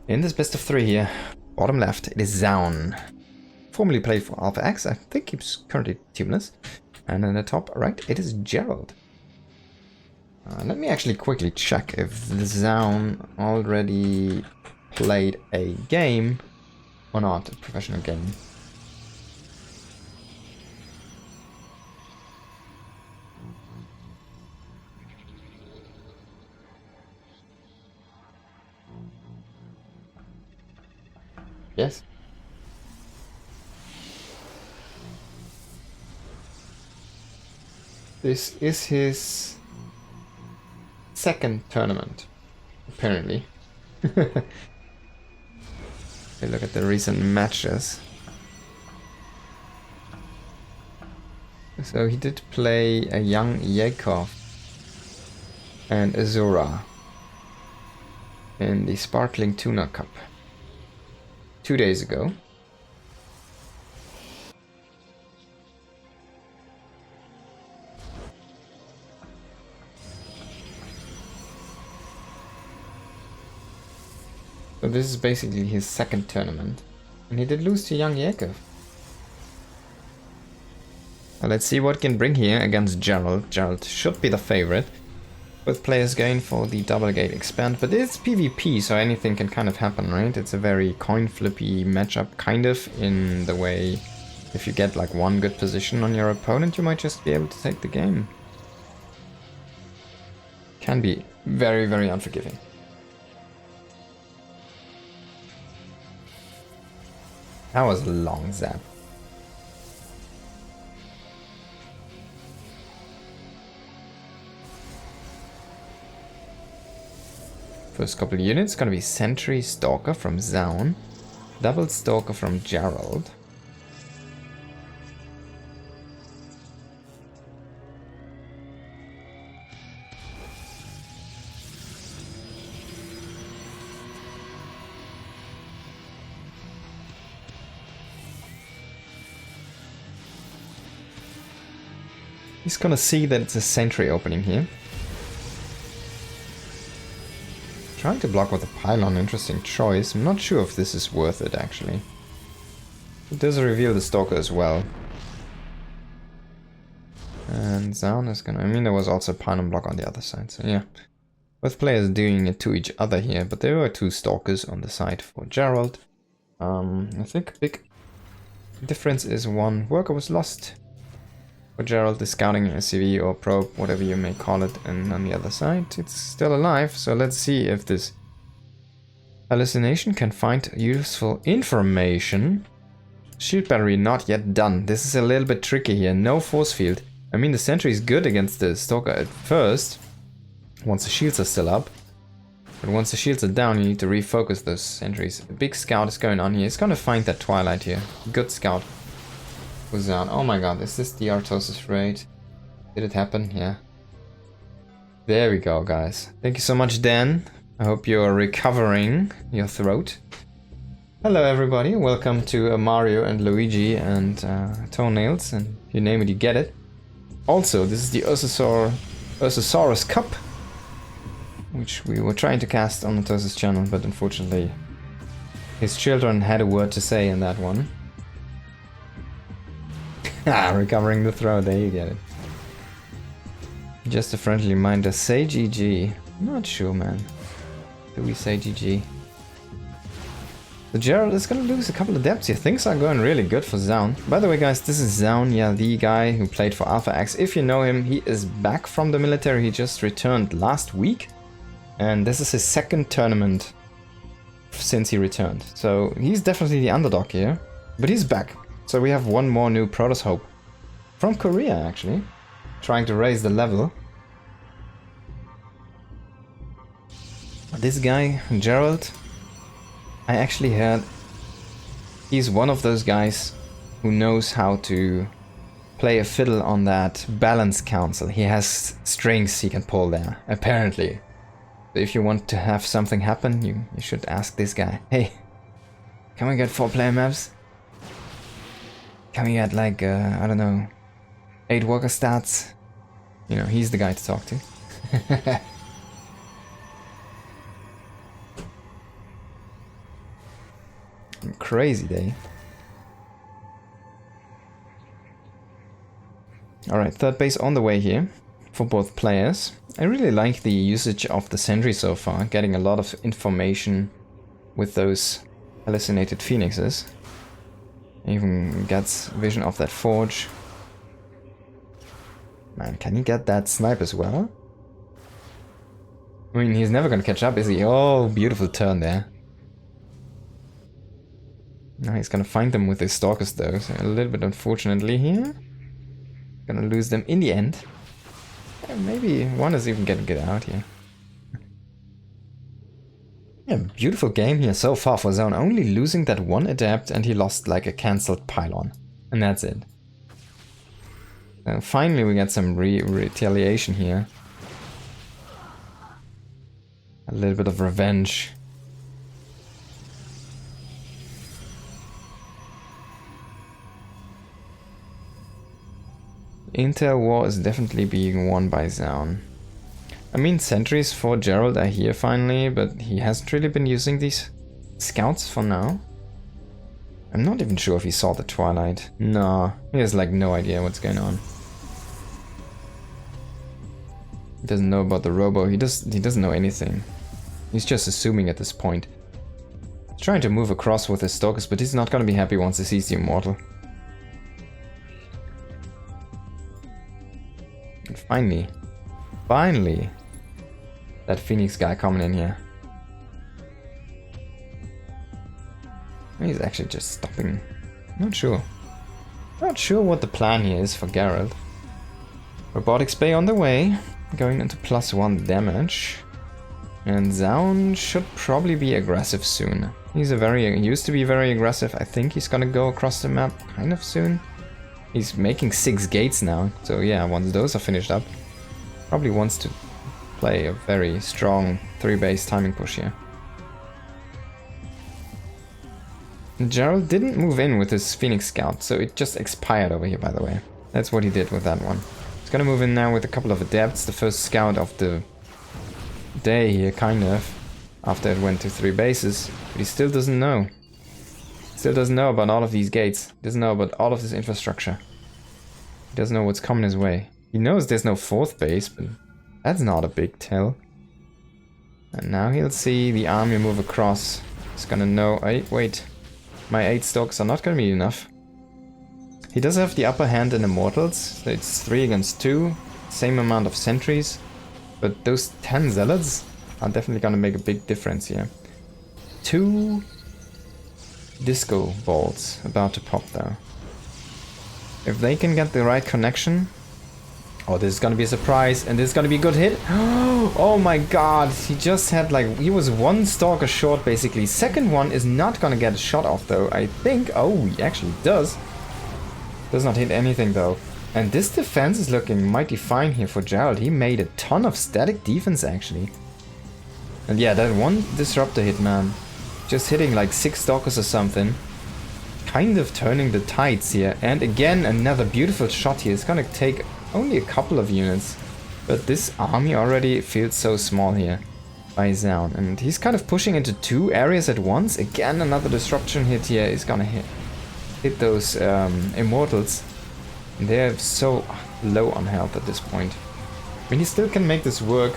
In this best of 3 here, bottom left, it is Zoun. Formerly played for Alpha X, I think he's currently teamless. And in the top right, it is Gerald. Let me actually quickly check if the Zoun already played a game or not, a professional game. Yes. This is his second tournament, apparently. Look at the recent matches. So he did play a young Yakov and Azura in the Sparkling Tuna Cup 2 days ago. So this is basically his second tournament. And he did lose to young Yakov. Well, let's see what can bring here against Gerald. Gerald should be the favorite. Both players going for the double gate expand, but it's PvP, so anything can kind of happen, right? It's a very coin flippy matchup, kind of, in the way if you get like one good position on your opponent, you might just be able to take the game. Can be very, very unforgiving. That was a long zap. First couple of units gonna be Sentry Stalker from Zoun, Double Stalker from Gerald. He's gonna see that it's a sentry opening here. Trying to block with a pylon, interesting choice. I'm not sure if this is worth it actually. It does reveal the stalker as well. And Zoun is gonna... I mean, there was also a pylon block on the other side, so yeah. Both players doing it to each other here, but there were 2 stalkers on the side for Gerald. I think a big difference is 1 worker was lost. For Gerald is scouting a CV or probe, whatever you may call it, and on the other side it's still alive, so let's see if this hallucination can find useful information. Shield battery not yet done. This is a little bit tricky here, no force field. I mean, the sentry is good against the stalker at first, once the shields are still up. But once the shields are down, you need to refocus those sentries. A big scout is going on here, he's gonna find that Twilight here. Good scout. Zoun. Oh my god, is this the Artosis raid? Did it happen? Yeah. There we go, guys. Thank you so much, Dan. I hope you're recovering your throat. Hello everybody, welcome to Mario and Luigi and Toenails, and if you name it, you get it. Also, this is the UrsasaurusCup, which we were trying to cast on Artosis' channel, but unfortunately his children had a word to say in that one. Recovering the throw, there you get it. Just a friendly reminder, say GG. I'm not sure, man. Do we say GG? So Gerald is gonna lose a couple of depths here. Things are going really good for Zoun. By the way, guys, this is Zoun, yeah, the guy who played for Alpha X. If you know him, he is back from the military. He just returned last week. And this is his second tournament since he returned. So he's definitely the underdog here. But he's back. So we have 1 more new Protoss Hope. From Korea, actually. Trying to raise the level. This guy, Gerald, I actually heard he's one of those guys who knows how to play a fiddle on that balance council. He has strings he can pull there, apparently. So if you want to have something happen, you should ask this guy. Hey, can we get 4-player maps? Can we get like, I don't know, 8 worker stats? You know, he's the guy to talk to. Crazy day. Alright, third base on the way here for both players. I really like the usage of the sentry so far, getting a lot of information with those hallucinated phoenixes. Even gets vision of that forge. Man, can he get that snipe as well? I mean, he's never gonna catch up, is he? Oh, beautiful turn there. Now he's gonna find them with his stalkers though, so a little bit unfortunately here. Gonna lose them in the end. Yeah, maybe one is even gonna get out here. Yeah, beautiful game here so far for Zoun, only losing that one adept and he lost like a cancelled pylon. And that's it. And finally we get some retaliation here. A little bit of revenge. Intel war is definitely being won by Zoun. I mean, sentries for Gerald are here finally, but he hasn't really been using these scouts for now. I'm not even sure if he saw the Twilight. Nah, he has like no idea what's going on. He doesn't know about the robo, he doesn't know anything. He's just assuming at this point. He's trying to move across with his stalkers, but he's not gonna be happy once he sees the immortal. And finally, that Phoenix guy coming in here. He's actually just stopping. Not sure what the plan here is for Gerald. Robotics Bay on the way, going into +1 damage. And Zoun should probably be aggressive soon. He used to be very aggressive. I think he's gonna go across the map kind of soon. He's making 6 gates now, so yeah, once those are finished up, probably wants to play a very strong 3-base timing push here. Gerald didn't move in with his Phoenix Scout, so it just expired over here, by the way. That's what he did with that one. He's gonna move in now with a couple of adepts, the first scout of the day here, kind of, after it went to 3 bases, but he still doesn't know. Still doesn't know about all of these gates. Doesn't know about all of this infrastructure. He doesn't know what's coming his way. He knows there's no 4th base, but that's not a big tell. And now he'll see the army move across. He's gonna know, hey, wait. My 8 stalks are not gonna be enough. He does have the upper hand in Immortals. So it's 3 against 2. Same amount of sentries. But those 10 zealots are definitely gonna make a big difference here. 2 disco balls about to pop though. If they can get the right connection. Oh, this is gonna be a surprise, and this is gonna be a good hit. Oh my god, he just had like, he was 1 stalker short basically. Second one is not gonna get a shot off though, I think. Oh, he actually does. Does not hit anything though. And this defense is looking mighty fine here for Gerald. He made a ton of static defense actually. And yeah, that 1 disruptor hit, man. Just hitting like 6 stalkers or something. Kind of turning the tides here. And again, another beautiful shot here. It's gonna take only a couple of units. But this army already feels so small here by Zoun. And he's kind of pushing into 2 areas at once. Again, another disruption hit here is gonna hit those immortals. And they're so low on health at this point. I mean, he still can make this work.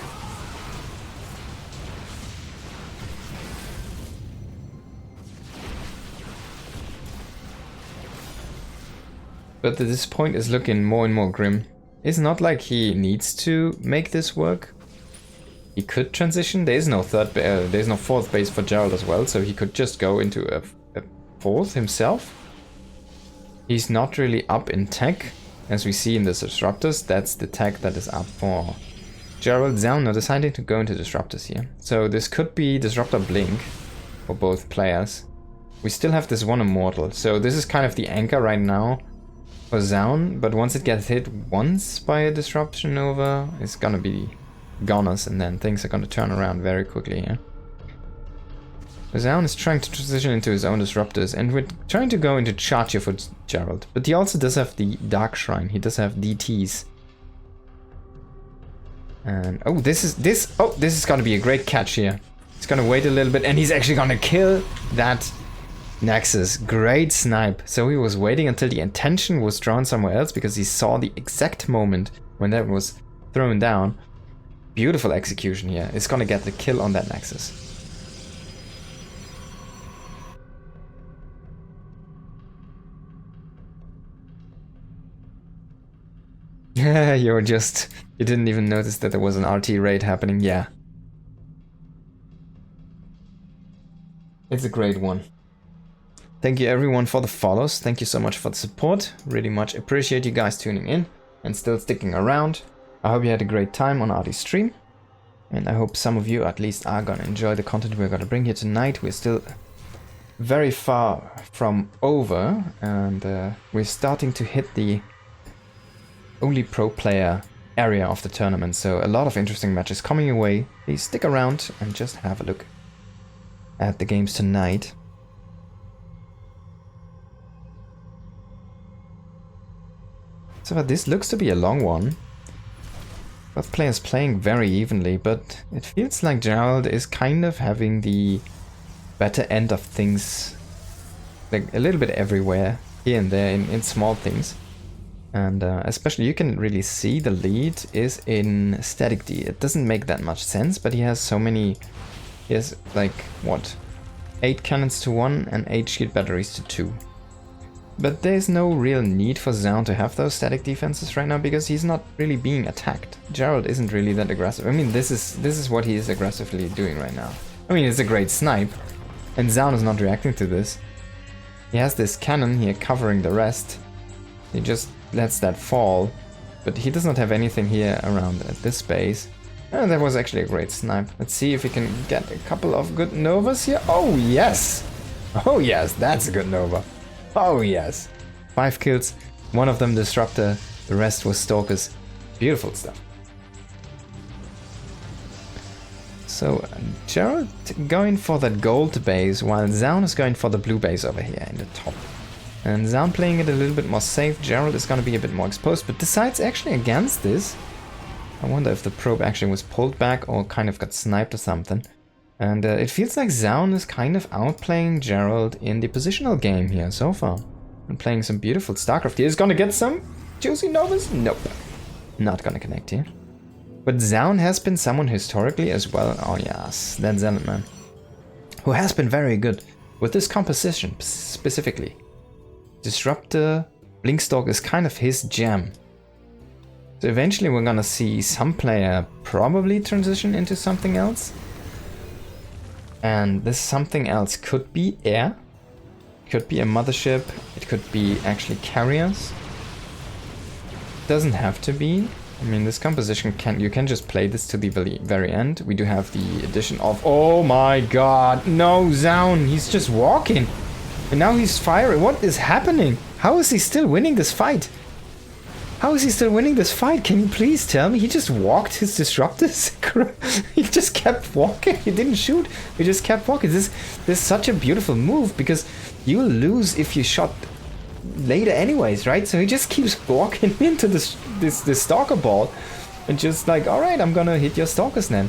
But this point is looking more and more grim. It's not like he needs to make this work. He could transition. There's no 4th base for Gerald as well, so he could just go into a 4th himself. He's not really up in tech, as we see in the disruptors. That's the tech that is up for Gerald. Zoun now deciding to go into disruptors here. So this could be disruptor blink for both players. We still have this 1 immortal, so this is kind of the anchor right now for Zoun, but once it gets hit once by a disruption nova, it's gonna be goners, and then things are gonna turn around very quickly here. Zoun is trying to transition into his own disruptors, and we're trying to go into charge here for Gerald. But he also does have the Dark Shrine, he does have DTs. And oh, this is gonna be a great catch here. He's gonna wait a little bit, and he's actually gonna kill that Nexus, great snipe. So he was waiting until the intention was drawn somewhere else because he saw the exact moment when that was thrown down. Beautiful execution here. It's gonna get the kill on that Nexus. Yeah, you didn't even notice that there was an RT raid happening. Yeah. It's a great one. Thank you everyone for the follows. Thank you so much for the support. Really much appreciate you guys tuning in and still sticking around. I hope you had a great time on Artie's stream. And I hope some of you at least are gonna enjoy the content we're gonna bring here tonight. We're still very far from over, and we're starting to hit the only pro player area of the tournament. So a lot of interesting matches coming your way. Please stick around and just have a look at the games tonight. So this looks to be a long one. Both players playing very evenly, but it feels like Gerald is kind of having the better end of things, like a little bit everywhere, here and there, in small things. And especially you can really see the lead is in static D. It doesn't make that much sense, but he has so many, he has like, what, 8 cannons to 1 and 8 shield batteries to 2. But there's no real need for Zoun to have those static defenses right now because he's not really being attacked. Gerald isn't really that aggressive. I mean, this is what he is aggressively doing right now. I mean, it's a great snipe, and Zoun is not reacting to this. He has this cannon here covering the rest. He just lets that fall, but he does not have anything here around at this base. And that was actually a great snipe. Let's see if we can get a couple of good Novas here. Oh yes! Oh yes, that's a good Nova. Oh yes. 5 kills, one of them Disruptor, the rest was Stalkers. Beautiful stuff. So Gerald going for that gold base while Zoun is going for the blue base over here in the top. And Zoun playing it a little bit more safe. Gerald is going to be a bit more exposed, but decides actually against this. I wonder if the probe actually was pulled back or kind of got sniped or something. And it feels like Zoun is kind of outplaying Gerald in the positional game here so far. And playing some beautiful StarCraft here. Is gonna get some juicy Novas? Nope. Not gonna connect here. But Zoun has been someone historically as well. Oh yes, that Zealot man. Who has been very good with this composition specifically. Disruptor, Blinkstalk is kind of his jam. So eventually we're gonna see some player probably transition into something else. And this something else could be air, could be a mothership, it could be actually carriers. Doesn't have to be. I mean, this composition you can just play this to the very end. We do have the addition of, oh my god, no, Zoun, he's just walking. And now he's firing. What is happening? How is he still winning this fight? How is he still winning this fight? Can you please tell me? He just walked his disruptors. He just kept walking. He didn't shoot. He just kept walking. This is such a beautiful move because you lose if you shot later anyways, right? So he just keeps walking into this stalker ball and just like, all right, I'm gonna hit your stalkers then.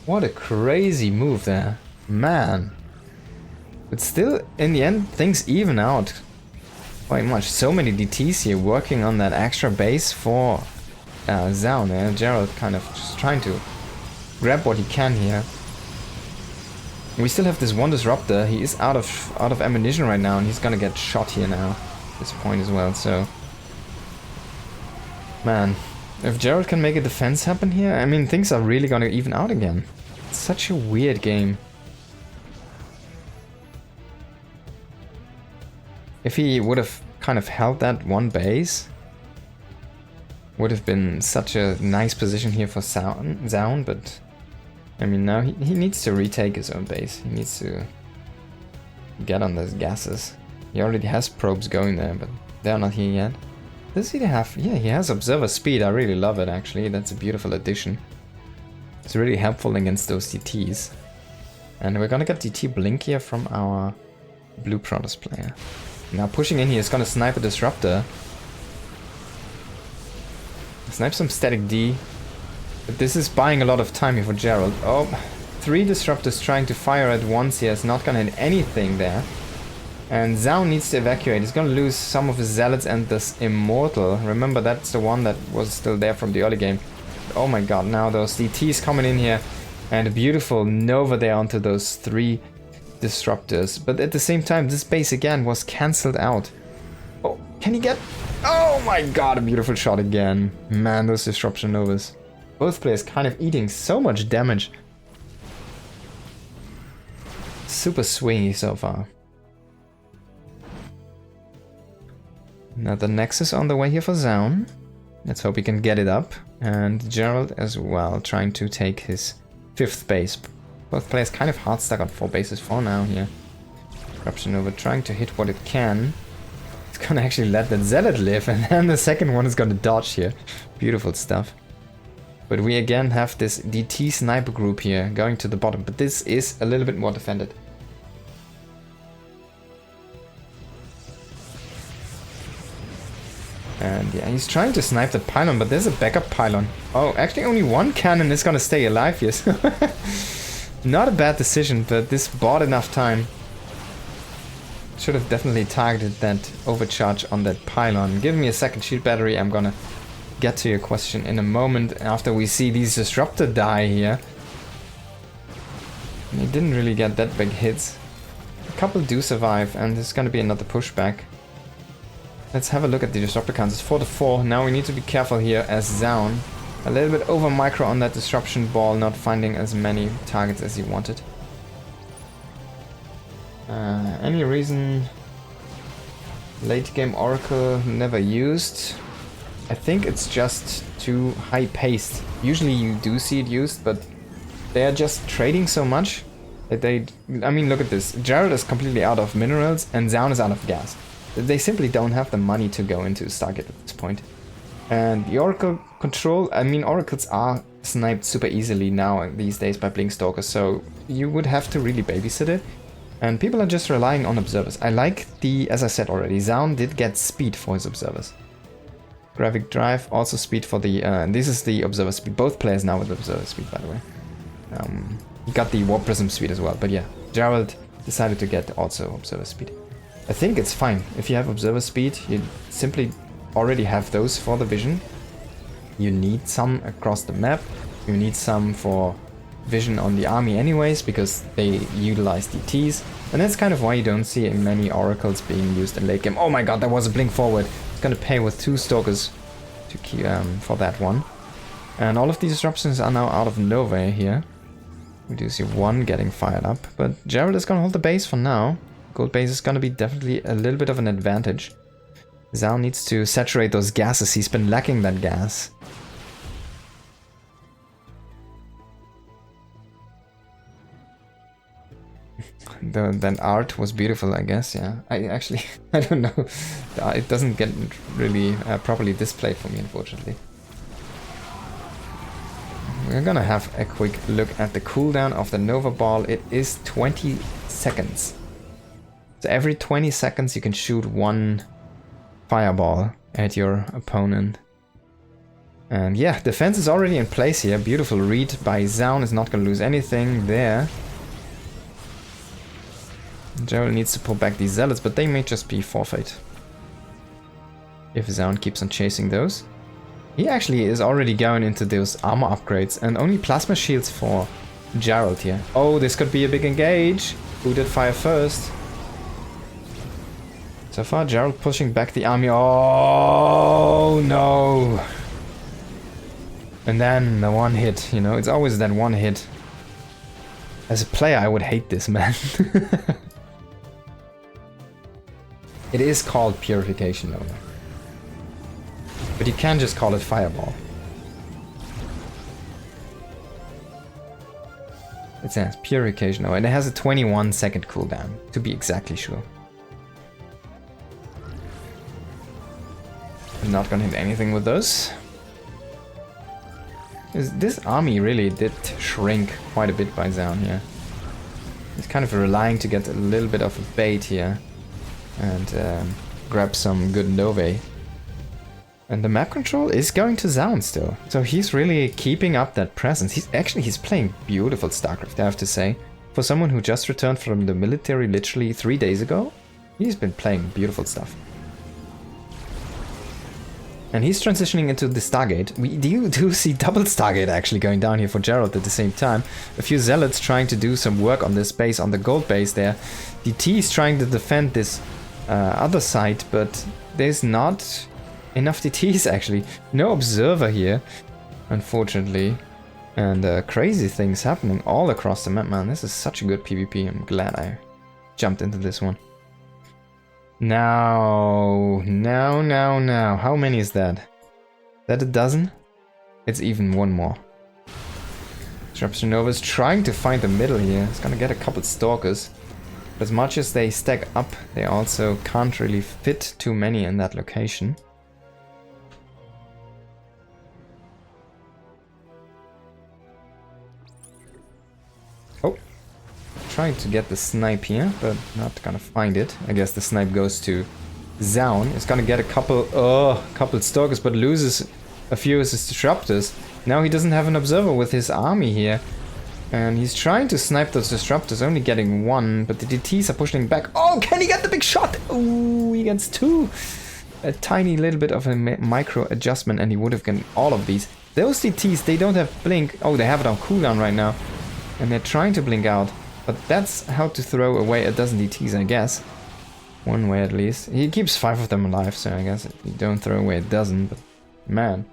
What a crazy move there, man. But still, in the end, things even out. Quite much. So many DTs here working on that extra base for Zoun. Gerald kind of just trying to grab what he can here. We still have this one Disruptor. He is out of ammunition right now, and he's gonna get shot here now at this point as well. So, man, if Gerald can make a defense happen here, I mean, things are really gonna even out again. It's such a weird game. If he would have kind of held that one base, would have been such a nice position here for Zoun, but I mean now he needs to retake his own base. He needs to get on those gases. He already has probes going there, but they're not here yet. Does he have... yeah, he has observer speed. I really love it actually. That's a beautiful addition. It's really helpful against those DTs. And we're gonna get DT Blink here from our blue Protoss player. Now pushing in here is gonna snipe a Disruptor. Snipe some static D. But this is buying a lot of time here for Gerald. Oh, 3 disruptors trying to fire at once here is not gonna hit anything there. And Zoun needs to evacuate. He's gonna lose some of his zealots and this immortal. Remember, that's the one that was still there from the early game. Oh my god, now those DTs coming in here. And a beautiful Nova there onto those 3 disruptors. But at the same time, this base again was cancelled out. Oh, can he get... Oh my god, a beautiful shot again. Man, those disruption Novas. Both players kind of eating so much damage. Super swingy so far. Now the Nexus on the way here for Zoun. Let's hope he can get it up. And Gerald as well, trying to take his 5th base. Both players kind of hard stuck on 4 bases for now here. Corruption Nova trying to hit what it can. It's gonna actually let that Zealot live, and then the second one is gonna dodge here. Beautiful stuff. But we again have this DT sniper group here going to the bottom, but this is a little bit more defended. And yeah, he's trying to snipe the pylon, but there's a backup pylon. Oh, actually only one cannon is gonna stay alive, yes. Not a bad decision, but this bought enough time. Should have definitely targeted that overcharge on that pylon. Give me a second shield battery, I'm gonna get to your question in a moment after we see these disruptor die here. And he didn't really get that big hits. A couple do survive, and there's gonna be another pushback. Let's have a look at the disruptor counts. It's 4-4. Now we need to be careful here as Zoun. A little bit over micro on that disruption ball, not finding as many targets as he wanted. Any reason late game Oracle never used? I think it's just too high paced. Usually you do see it used, but they're just trading so much that I mean, look at this. Gerald is completely out of minerals and Zoun is out of gas. They simply don't have the money to go into Stargate at this point. And the Oracle control, I mean, Oracles are sniped super easily now these days by Blink Stalkers, so you would have to really babysit it. And people are just relying on observers. I like the, as I said already, Zoun did get speed for his observers. Graphic drive, also speed for the, this is the observer speed. Both players now with observer speed, by the way. He got the Warp Prism speed as well, but yeah, Gerald decided to get also observer speed. I think it's fine. If you have observer speed, you simply already have those for the vision. You need some across the map. You need some for vision on the army anyways, because they utilize DTs. And that's kind of why you don't see many oracles being used in late game. Oh my god, that was a blink forward. It's gonna pay with 2 stalkers to keep, for that one. And all of these disruptions are now out of nowhere here. We do see one getting fired up, but Gerald is gonna hold the base for now. Gold base is gonna be definitely a little bit of an advantage. Zoun needs to saturate those gases. He's been lacking that gas. That art was beautiful, I guess, yeah. I actually, I don't know. It doesn't get really properly displayed for me, unfortunately. We're gonna have a quick look at the cooldown of the Nova Ball. It is 20 seconds. So every 20 seconds you can shoot 1 fireball at your opponent. And yeah, defense is already in place here. Beautiful read by Zoun, is not gonna lose anything there. Gerald needs to pull back these zealots, but they may just be forfeit if Zoun keeps on chasing those. He actually is already going into those armor upgrades, and only plasma shields for Gerald here. Oh, this could be a big engage. Who did fire first? So far, Gerald pushing back the army. Oh no! And then the one hit, you know, it's always that one hit. As a player, I would hate this, man. It is called Purification Nova. But you can just call it Fireball. It says Purification Nova, and it has a 21-second cooldown, to be exactly sure. I'm not gonna hit anything with those. This army really did shrink quite a bit by Zoun here. He's kind of relying to get a little bit of a bait here and grab some good Novae. And the map control is going to Zoun still. So he's really keeping up that presence. He's playing beautiful StarCraft, I have to say. For someone who just returned from the military literally 3 days ago, he's been playing beautiful stuff. And he's transitioning into the Stargate. We do see double Stargate actually going down here for Gerald at the same time. A few Zealots trying to do some work on this base, on the gold base there. DT is trying to defend this other side, but there's not enough DTs actually. No observer here, unfortunately. And crazy things happening all across the map, man. This is such a good PvP. I'm glad I jumped into this one. Now. How many is that? Is that a dozen? It's even one more. Disruption Nova is trying to find the middle here. It's gonna get a couple stalkers. But as much as they stack up, they also can't really fit too many in that location. Trying to get the snipe here, but not gonna find it. I guess the snipe goes to Zoun. It's gonna get a couple stalkers, but loses a few of his disruptors. Now he doesn't have an observer with his army here. And he's trying to snipe those disruptors, only getting one, but the DTs are pushing back. Oh, can he get the big shot? Ooh, he gets two. A tiny little bit of a micro adjustment and he would have gotten all of these. Those DTs, they don't have blink. Oh, they have it on cooldown right now. And they're trying to blink out. But that's how to throw away a dozen DTs, I guess. One way at least. He keeps 5 of them alive, so I guess you don't throw away a dozen, but man.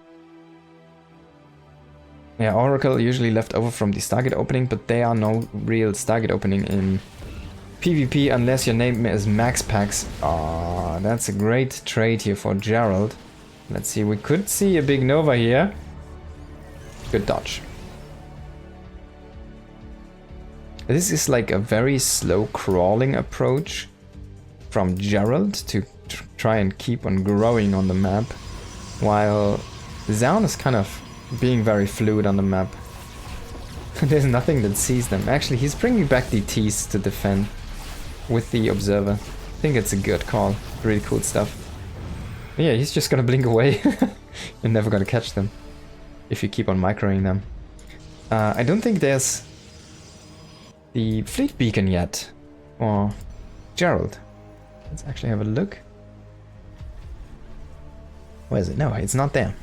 Yeah, Oracle usually left over from the Stargate opening, but they are no real Stargate opening in PvP unless your name is Max Packs. Ah, that's a great trade here for Gerald. Let's see, we could see a big Nova here. Good dodge. This is like a very slow crawling approach from Gerald to try and keep on growing on the map, while Zoun is kind of being very fluid on the map. There's nothing that sees them. Actually, he's bringing back DTs to defend with the observer. I think it's a good call. Really cool stuff. Yeah, he's just gonna blink away. You're never gonna catch them if you keep on microing them. I don't think there's the fleet beacon yet, or Gerald. Let's actually have a look. Where is it? No, it's not there.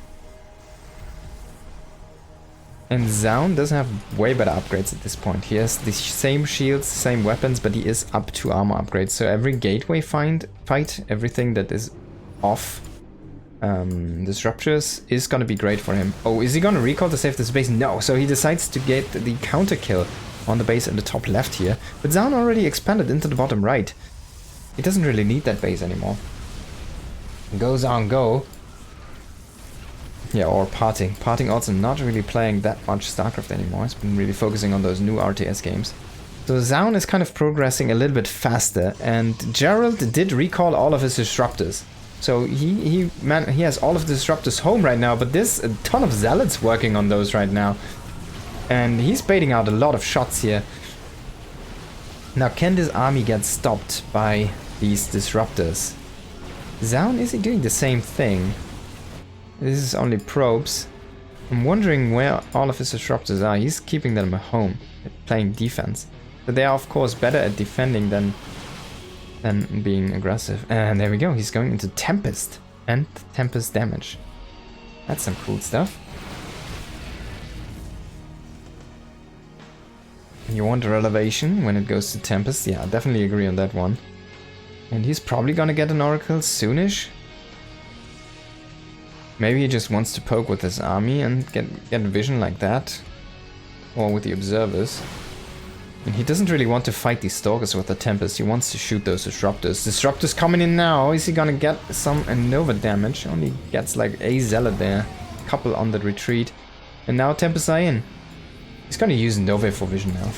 And Zoun doesn't have way better upgrades at this point. He has the same shields, same weapons, but he is up to armor upgrades. So every gateway fight, everything that is off disruptors is gonna be great for him. Oh, is he gonna recall to save this base? No, so he decides to get the counter kill on the base in the top left here. But Zoun already expanded into the bottom right. He doesn't really need that base anymore. Go Zoun, go. Yeah, or Parting. Parting also not really playing that much StarCraft anymore. He's been really focusing on those new RTS games. So Zoun is kind of progressing a little bit faster, and Gerald did recall all of his disruptors. So he has all of the disruptors home right now, but there's a ton of zealots working on those right now. And he's baiting out a lot of shots here. Now, can this army get stopped by these disruptors? Zoun, is he doing the same thing? This is only probes. I'm wondering where all of his disruptors are. He's keeping them at home, playing defense. But they are, of course, better at defending than being aggressive. And there we go. He's going into Tempest and Tempest damage. That's some cool stuff. You want elevation when it goes to Tempest? Yeah, I definitely agree on that one. And he's probably gonna get an Oracle soonish. Maybe he just wants to poke with his army and get a vision like that. Or with the observers. And he doesn't really want to fight these stalkers with the Tempest. He wants to shoot those disruptors. Disruptors coming in now. Is he gonna get some Nova damage? Only gets like a zealot there. A couple on the retreat. And now Tempests are in. He's gonna use Nova for vision now.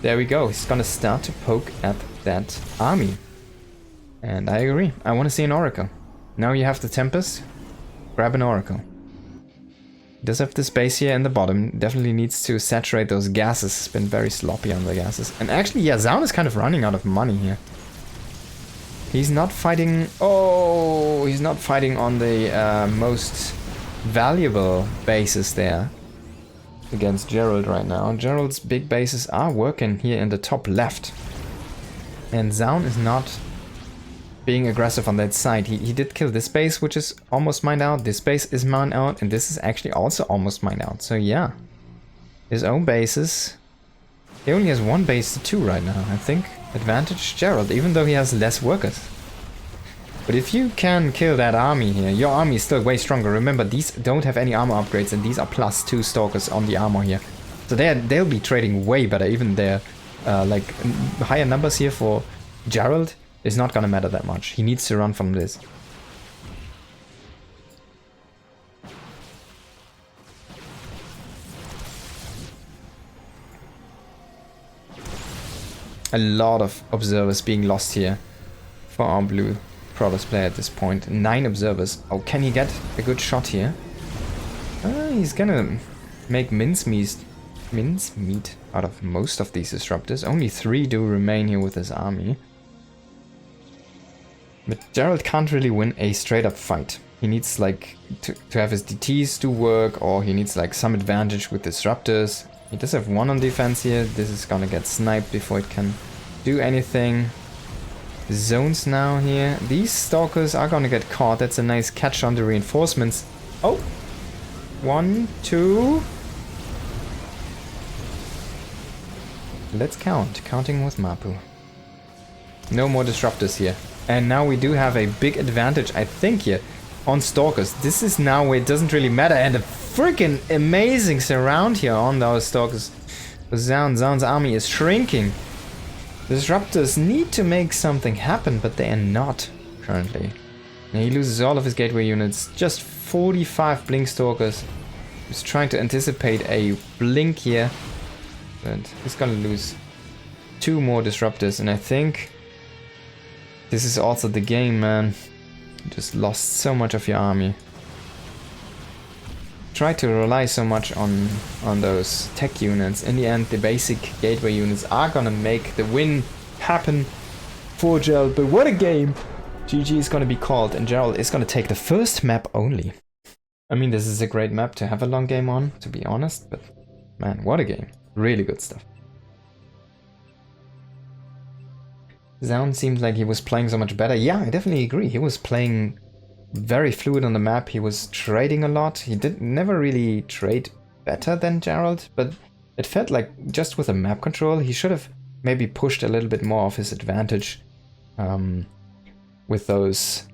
There we go. He's gonna start to poke at that army. And I agree. I want to see an Oracle. Now you have the Tempest. Grab an Oracle. He does have this base here in the bottom. Definitely needs to saturate those gases. It's been very sloppy on the gases. And actually, yeah, Zoun is kind of running out of money here. He's not fighting... Oh, he's not fighting on the most valuable bases there against Gerald right now. Gerald's big bases are working here in the top left. And Zoun is not being aggressive on that side. He did kill this base, which is almost mined out. This base is mined out. And this is actually also almost mined out. So yeah, his own bases. He only has one base to 2 right now, I think. Advantage Gerald, even though he has less workers. But if you can kill that army here, your army is still way stronger. Remember, these don't have any armor upgrades, and these are +2 stalkers on the armor here. So they'll be trading way better. Even their like higher numbers here for Gerald is not gonna matter that much. He needs to run from this. A lot of observers being lost here for our blue Protoss player at this point. 9 observers. Oh, can he get a good shot here? He's gonna make mincemeat out of most of these disruptors. Only 3 do remain here with his army. But Gerald can't really win a straight up fight. He needs like to have his DTs to work, or he needs like some advantage with disruptors. He does have 1 on defense here. This is gonna get sniped before it can do anything. Zones now here. These stalkers are gonna get caught. That's a nice catch on the reinforcements. Oh! 1, 2. Let's count. Counting with Mapu. No more disruptors here. And now we do have a big advantage, I think, here on stalkers. This is now where it doesn't really matter. And a freaking amazing surround here on those stalkers. Zoun's army is shrinking. Disruptors need to make something happen, but they are not currently. And he loses all of his gateway units. Just 45 blink stalkers. He's trying to anticipate a blink here. But he's gonna lose 2 more disruptors. And I think this is also the game, man. You just lost so much of your army. Try to rely so much on those tech units. In the end, the basic gateway units are gonna make the win happen for Gerald. But what a game! GG is gonna be called, and Gerald is gonna take the first map only. I mean, this is a great map to have a long game on, to be honest. But man, what a game! Really good stuff. Zoun seemed like he was playing so much better. Yeah, I definitely agree. He was playing very fluid on the map. He was trading a lot. He never really trade better than Gerald, but it felt like just with a map control, he should have maybe pushed a little bit more of his advantage with those,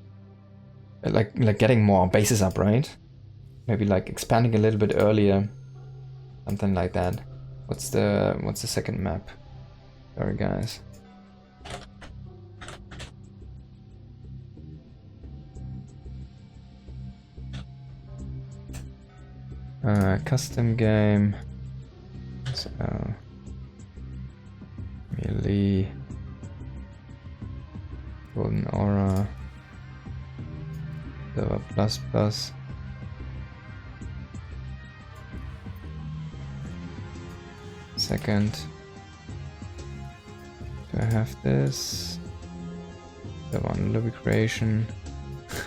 like getting more bases up, right? Maybe like expanding a little bit earlier, something like that. What's the second map? Sorry, guys. Custom game. So melee, golden aura, silver plus. Second. Do I have this? The one lobby creation.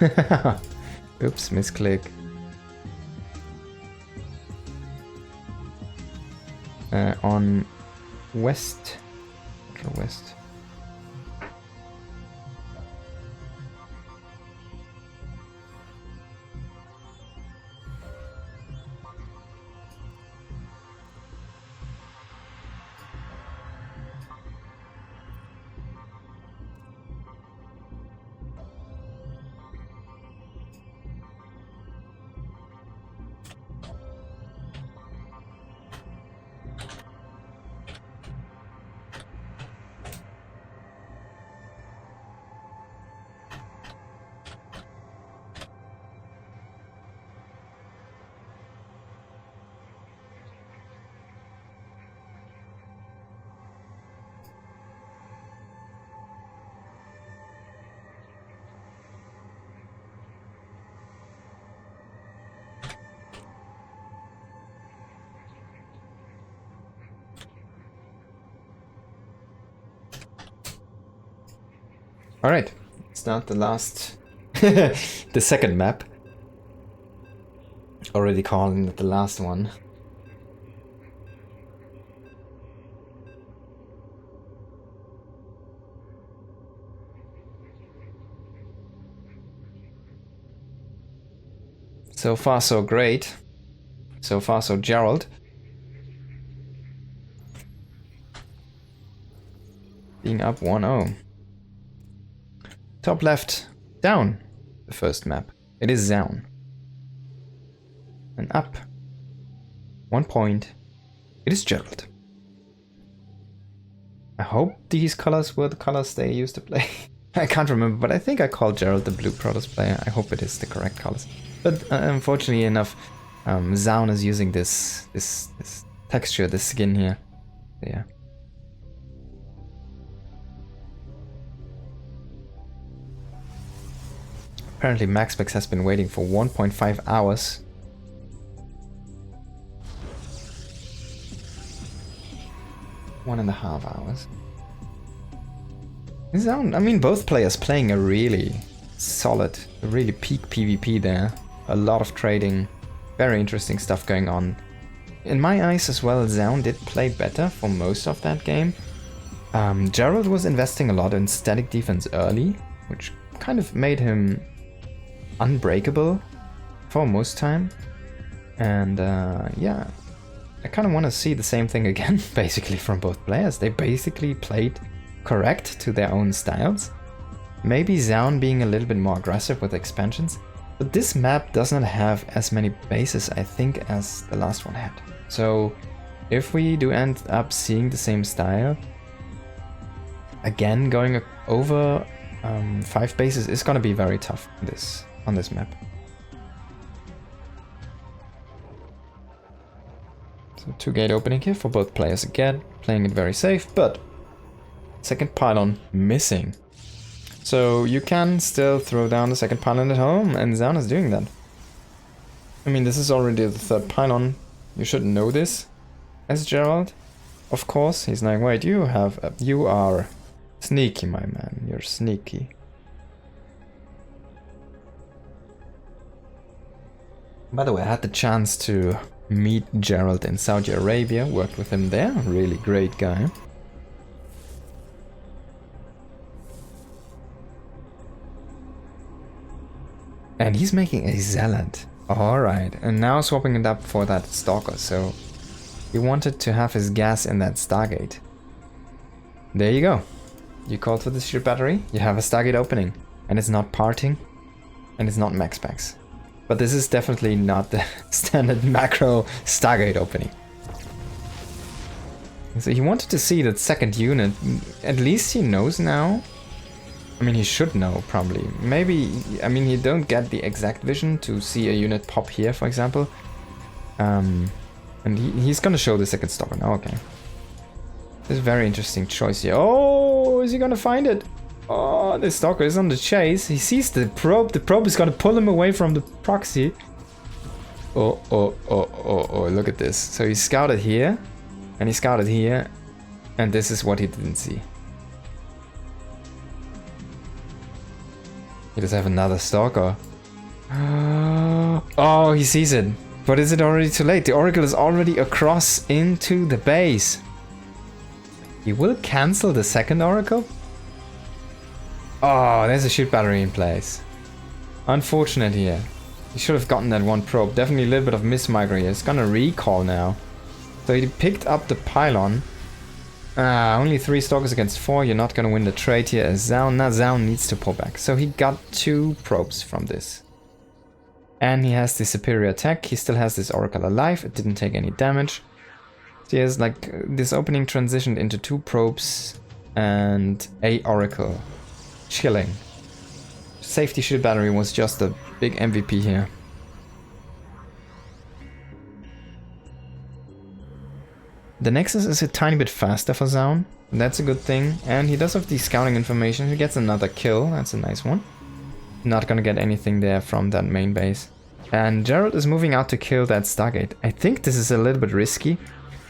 Oops, misclick. On west. Alright, It's not the last... the second map. Already calling it the last one. So far so great. So far so Gerald. Being up 1-0. Top left, down. The first map. It is Zoun. And up 1 point. It is Gerald. I hope these colors were the colors they used to play. I can't remember, but I think I called Gerald the blue Protoss player. I hope it is the correct colors. But unfortunately enough, Zoun is using this texture, this skin here. Yeah. Apparently MaxPax has been waiting for 1.5 hours. One and a half hours. Zoun, I mean, both players playing a really solid, really peak PvP there. A lot of trading, very interesting stuff going on. In my eyes as well, Zoun did play better for most of that game. Gerald was investing a lot in static defense early, which kind of made him unbreakable for most time. And yeah, I kind of want to see the same thing again, basically, from both players. They basically played correct to their own styles. Maybe Zoun being a little bit more aggressive with expansions. But this map does not have as many bases, I think, as the last one had. So if we do end up seeing the same style, again going over 5 bases is going to be very tough on this map. So 2 gate opening here for both players again, playing it very safe, but second pylon missing. So you can still throw down the second pylon at home, and Zoun is doing that. I mean, this is already the third pylon. You should know this as Gerald. Of course, he's like, wait, you are sneaky, my man. You're sneaky. By the way, I had the chance to meet Gerald in Saudi Arabia, worked with him there. Really great guy. And he's making a Zealot. Alright, and now swapping it up for that Stalker, so he wanted to have his gas in that Stargate. There you go. You called for the shield battery, you have a Stargate opening. And it's not parting, and it's not MaxPax. But this is definitely not the standard macro Stargate opening. So he wanted to see that second unit. At least he knows now. I mean, he should know, probably. Maybe, I mean, you don't get the exact vision to see a unit pop here, for example. And he's gonna show the second Stalker now, okay. This is a very interesting choice here. Oh, is he gonna find it? Oh, the Stalker is on the chase. He sees the probe. The probe is gonna pull him away from the proxy. Oh, look at this. So he scouted here, and he scouted here, and this is what he didn't see. He does have another Stalker. Oh, he sees it. But is it already too late? The Oracle is already across into the base. He will cancel the second Oracle? Oh, there's a shield battery in place. Unfortunate here. He should have gotten that one probe. Definitely a little bit of mismigra here. It's gonna recall now. So he picked up the pylon. Only 3 Stalkers against 4. You're not gonna win the trade here as Zoun. Now Zoun needs to pull back. So he got 2 probes from this. And he has the superior attack. He still has this Oracle alive. It didn't take any damage. So he has like this opening transitioned into 2 probes and a Oracle. Chilling. Safety shield battery was just a big MVP here. The Nexus is a tiny bit faster for Zoun. That's a good thing. And he does have the scouting information. He gets another kill. That's a nice one. Not gonna get anything there from that main base. And Gerald is moving out to kill that Stargate. I think this is a little bit risky,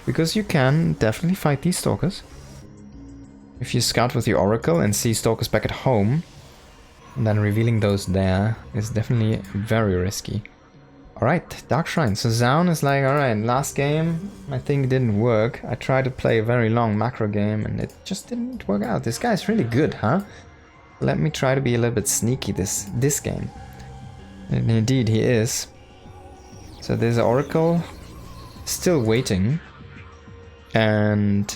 because you can definitely fight these Stalkers. If you scout with your Oracle and see Stalkers back at home, And then revealing those there is definitely very risky. Alright, Dark Shrine. So Zoun is like, alright, last game I think it didn't work. I tried to play a very long macro game and it just didn't work out. This guy's really good, huh? Let me try to be a little bit sneaky this game. And indeed he is. So there's an Oracle still waiting. And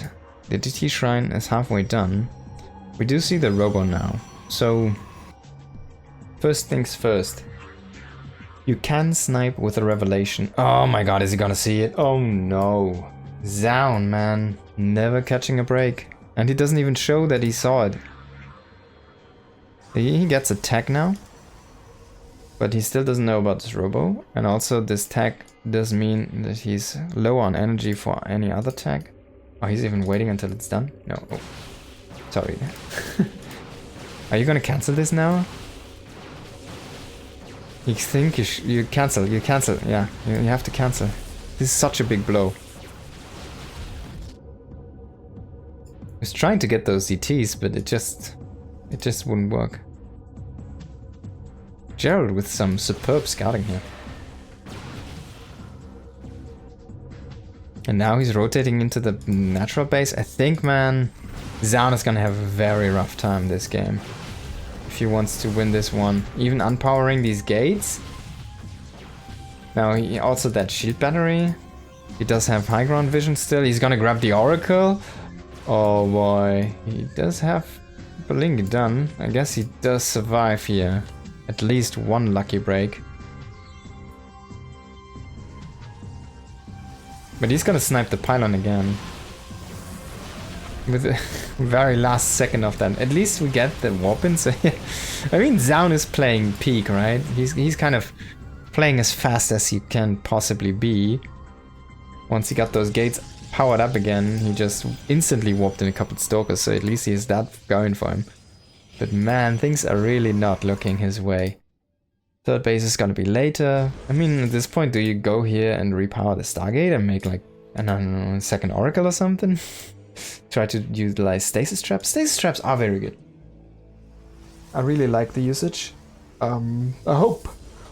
the DT Shrine is halfway done. We do see the Robo now. So first things first. You can snipe with a revelation. Oh my god, is he gonna see it? Oh no. Zoun, man. Never catching a break. And he doesn't even show that he saw it. He gets a tag now. But he still doesn't know about this Robo. And also this tag does mean that he's low on energy for any other tag. Oh, he's even waiting until it's done? No. Oh. Sorry. Are you gonna cancel this now? You think you cancel, yeah, you have to cancel. This is such a big blow. I was trying to get those ZTs, but it just wouldn't work. Gerald with some superb scouting here. And now he's rotating into the natural base. I think, man, Zoun is gonna have a very rough time this game. If he wants to win this one. Even unpowering these gates. Now he also that shield battery. He does have high ground vision still. He's gonna grab the Oracle. Oh boy. He does have Blink done. I guess he does survive here. At least one lucky break. But he's gonna snipe the pylon again. With the very last second of that. At least we get the warp in. So I mean, Zoun is playing peak, right? He's kind of playing as fast as he can possibly be. Once he got those gates powered up again, he just instantly warped in a couple stalkers. So at least he has that going for him. But man, things are really not looking his way. Third base is gonna be later. I mean, at this point, do you go here and repower the Stargate and make like, I don't know, a second Oracle or something? Try to utilize stasis traps. Stasis traps are very good. I really like the usage. I hope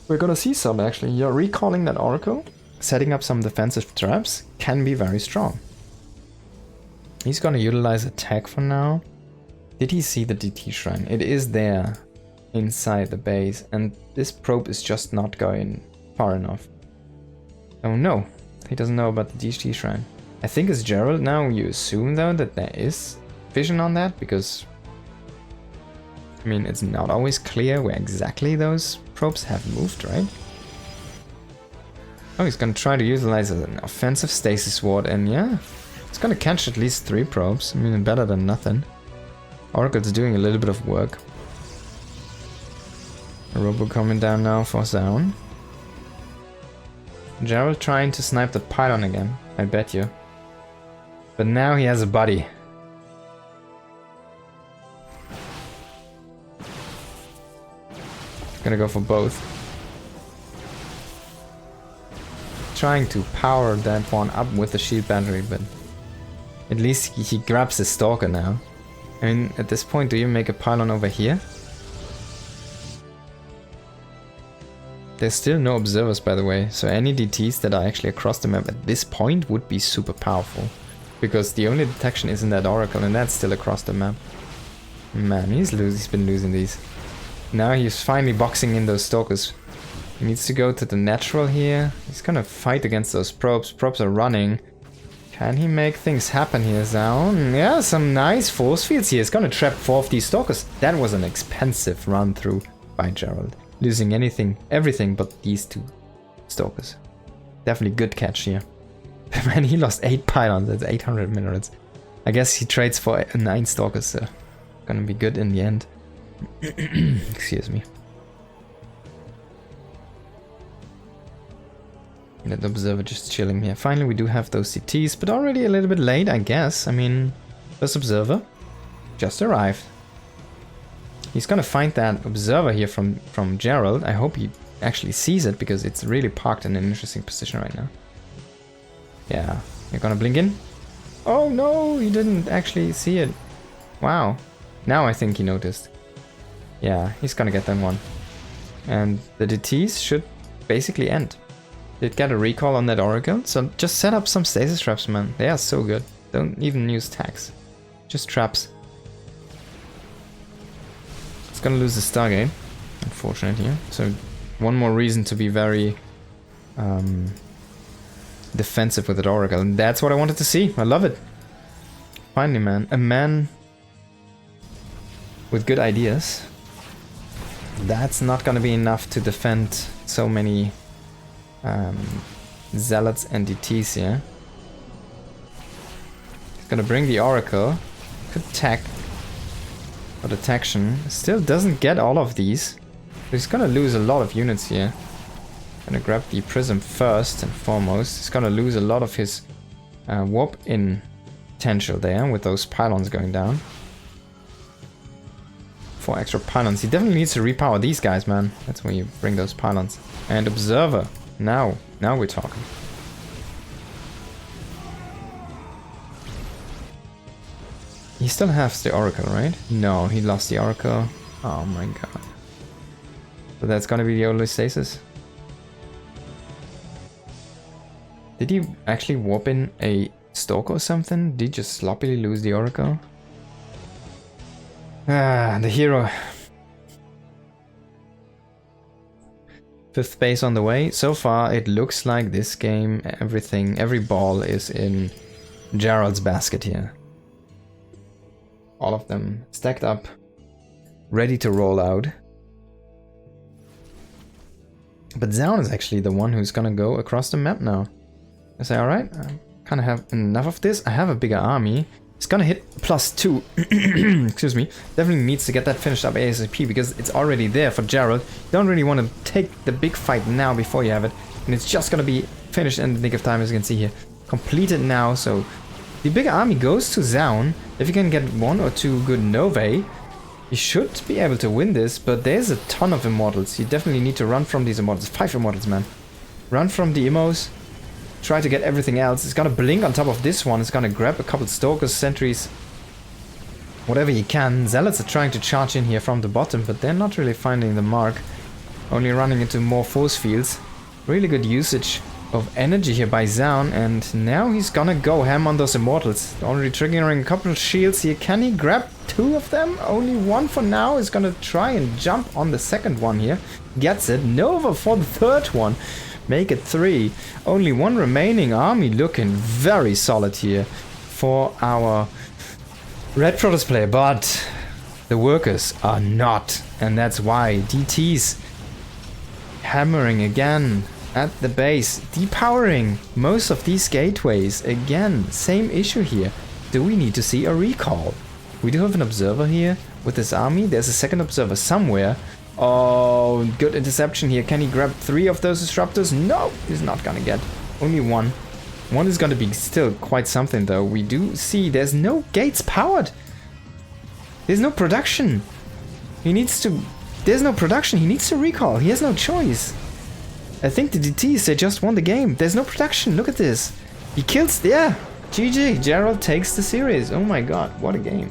we're gonna see some actually. You're recalling that Oracle, setting up some defensive traps can be very strong. He's gonna utilize a tag for now. Did he see the DT Shrine? It is there inside the base and this probe is just not going far enough. Oh no, he doesn't know about the DT Shrine. I think it's Gerald now. You assume though that there is vision on that because I mean it's not always clear where exactly those probes have moved, right? Oh, he's gonna try to utilize an offensive stasis ward and yeah, it's gonna catch at least 3 probes. I mean better than nothing. Oracle's doing a little bit of work. A Robo coming down now for Zoun. Gerald trying to snipe the pylon again, I bet you. But now he has a buddy. Gonna go for both. Trying to power that one up with the shield battery, but at least he grabs the stalker now. I mean, at this point, do you make a pylon over here? There's still no observers, by the way, so any DTs that are actually across the map at this point would be super powerful. Because the only detection is in that Oracle, and that's still across the map. Man, he's been losing these. Now he's finally boxing in those stalkers. He needs to go to the natural here. He's gonna fight against those probes. Probes are running. Can he make things happen here, Zoun? Yeah, some nice force fields here. He's gonna trap 4 of these stalkers. That was an expensive run through by Gerald. Losing everything but these 2 stalkers. Definitely good catch here. Man, he lost 8 pylons, that's 800 minerals. I guess he trades for 9 stalkers, so gonna be good in the end. Excuse me. That observer just chilling here. Finally, we do have those CTs, but already a little bit late, I guess. I mean, this observer just arrived. He's gonna find that observer here from Gerald. I hope he actually sees it, because it's really parked in an interesting position right now. Yeah, you're gonna blink in? Oh no, he didn't actually see it. Wow. Now I think he noticed. Yeah, he's gonna get that one. And the DTs should basically end. Did get a recall on that Oracle, so just set up some stasis traps, man. They are so good. Don't even use tags. Just traps. It's gonna lose the Stargate, unfortunately. So one more reason to be very defensive with that Oracle, and that's what I wanted to see. I love it. Finally, man. A man with good ideas. That's not gonna be enough to defend so many Zealots and DTs here. He's gonna bring the Oracle. Could tech for detection. Still doesn't get all of these. He's gonna lose a lot of units here. Gonna grab the Prism first and foremost. He's gonna lose a lot of his warp in potential there with those pylons going down. 4 extra pylons. He definitely needs to repower these guys, man. That's when you bring those pylons. And Observer. Now we're talking. He still has the Oracle, right? No, he lost the Oracle. Oh my god. So that's gonna be the only stasis. Did he actually warp in a Stalk or something? Did he just sloppily lose the Oracle? Ah, the hero. 5th base on the way. So far, it looks like this game, every ball is in Gerald's basket here. All of them stacked up, ready to roll out. But Zoun is actually the one who's gonna go across the map now. I say, alright, I kind of have enough of this. I have a bigger army. It's gonna hit +2. Excuse me. Definitely needs to get that finished up ASAP because it's already there for Gerald. You don't really want to take the big fight now before you have it. And it's just gonna be finished in the nick of time, as you can see here. Completed now, so the bigger army goes to Zoun. If you can get 1 or 2 good Novae, you should be able to win this, but there's a ton of Immortals. You definitely need to run from these Immortals. 5 Immortals, man. Run from the Immos. Try to get everything else. It's gonna blink on top of this one. It's gonna grab a couple Stalkers, Sentries, whatever he can. Zealots are trying to charge in here from the bottom, but they're not really finding the mark. Only running into more force fields. Really good usage of energy here by Zoun, and now he's gonna go ham on those Immortals. Already triggering a couple of shields here. Can he grab 2 of them? Only 1 for now. Is gonna try and jump on the second one here. Gets it. Nova for the 3rd one. Make it 3. Only 1 remaining army, looking very solid here for our Red Protoss player, but the workers are not, and that's why DTs hammering again at the base, depowering most of these gateways. Again, same issue here. Do we need to see a recall? We do have an observer here with this army. There's a second observer somewhere. Oh, good interception here. Can he grab 3 of those disruptors? No, he's not gonna get. Only 1. 1 is gonna be still quite something though. We do see there's no gates powered. There's no production. He needs to... There's no production. He needs to recall. He has no choice. I think the DTs, they just won the game. There's no production. Look at this. He kills... Yeah. GG. Gerald takes the series. Oh my god. What a game.